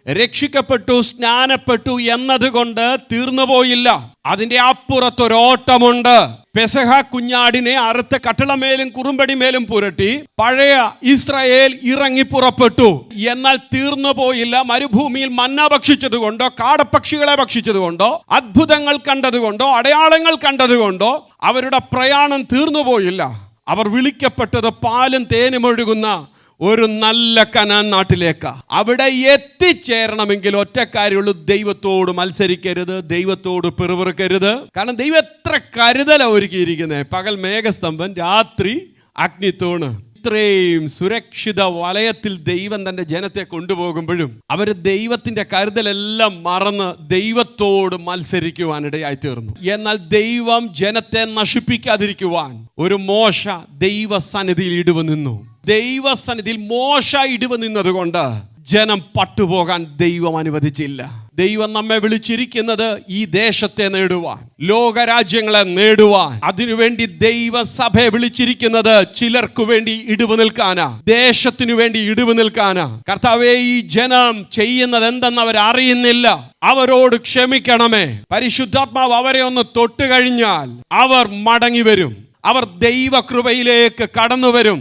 രക്ഷിക്കപ്പെട്ടു, സ്നാനപ്പെട്ടു എന്നതുകൊണ്ട് തീർന്നുപോയില്ല. അതിന്റെ അപ്പുറത്തൊരോട്ടമുണ്ട്. പെസഹ കുഞ്ഞാടിനെ അറുത്ത കട്ടളമേലും കുറുമ്പടിമേലും പുരട്ടി പഴയ ഇസ്രായേൽ ഇറങ്ങി പുറപ്പെട്ടു. എന്നാൽ തീർന്നുപോയില്ല. മരുഭൂമിയിൽ മന്ന ഭക്ഷിച്ചതുകൊണ്ടോ, കാടപ്പക്ഷികളെ ഭക്ഷിച്ചതുകൊണ്ടോ, അത്ഭുതങ്ങൾ കണ്ടതുകൊണ്ടോ, അടയാളങ്ങൾ കണ്ടതുകൊണ്ടോ അവരുടെ പ്രയാണം തീർന്നുപോയില്ല. അവർ വിളിക്കപ്പെട്ടത് പാലും തേനും ഒഴുകുന്ന ഒരു നല്ല കനാൻ നാട്ടിലേക്കാ. അവിടെ എത്തിച്ചേരണമെങ്കിൽ ഒറ്റ കാര്യമുള്ളൂ: ദൈവത്തോട് മത്സരിക്കരുത്, ദൈവത്തോട് പിറുപിറുക്കരുത്. കാരണം ദൈവം എത്ര കരുതല ഒരുക്കിയിരിക്കുന്നത്. പകൽ മേഘസ്തംഭം, രാത്രി അഗ്നിത്തൂണ്. ഇത്രയും സുരക്ഷിത വലയത്തിൽ ദൈവം തന്റെ ജനത്തെ കൊണ്ടുപോകുമ്പോഴും അവർ ദൈവത്തിന്റെ കരുതലെല്ലാം മറന്ന് ദൈവത്തോട് മത്സരിക്കുവാനിടയായി തീർന്നു. എന്നാൽ ദൈവം ജനത്തെ നശിപ്പിക്കാതിരിക്കുവാൻ ഒരു മോശ ദൈവസന്നിധിയിൽ ഇടിവ് നിന്നു. ദൈവസന്നിധിയിൽ മോശ ഇടിവ് നിന്നതുകൊണ്ട് ജനം പട്ടുപോകാൻ ദൈവം അനുവദിച്ചില്ല. ദൈവം നമ്മെ വിളിച്ചിരിക്കുന്നത് ഈ ദേശത്തെ നേടുവാൻ, ലോകരാജ്യങ്ങളെ നേടുവാൻ. അതിനുവേണ്ടി ദൈവസഭയെ വിളിച്ചിരിക്കുന്നത് ചിലർക്കു വേണ്ടി ഇടിവ് നിൽക്കാനാ, ദേശത്തിനു വേണ്ടി ഇടിവ് നിൽക്കാനാ. കർത്താവേ, ഈ ജനം ചെയ്യുന്നത് എന്തെന്ന് അവർ അറിയുന്നില്ല, അവരോട് ക്ഷമിക്കണമേ. പരിശുദ്ധാത്മാവ് അവരെ ഒന്ന് തൊട്ട് കഴിഞ്ഞാൽ അവർ മടങ്ങി വരും, അവർ ദൈവകൃപയിലേക്ക് കടന്നു വരും.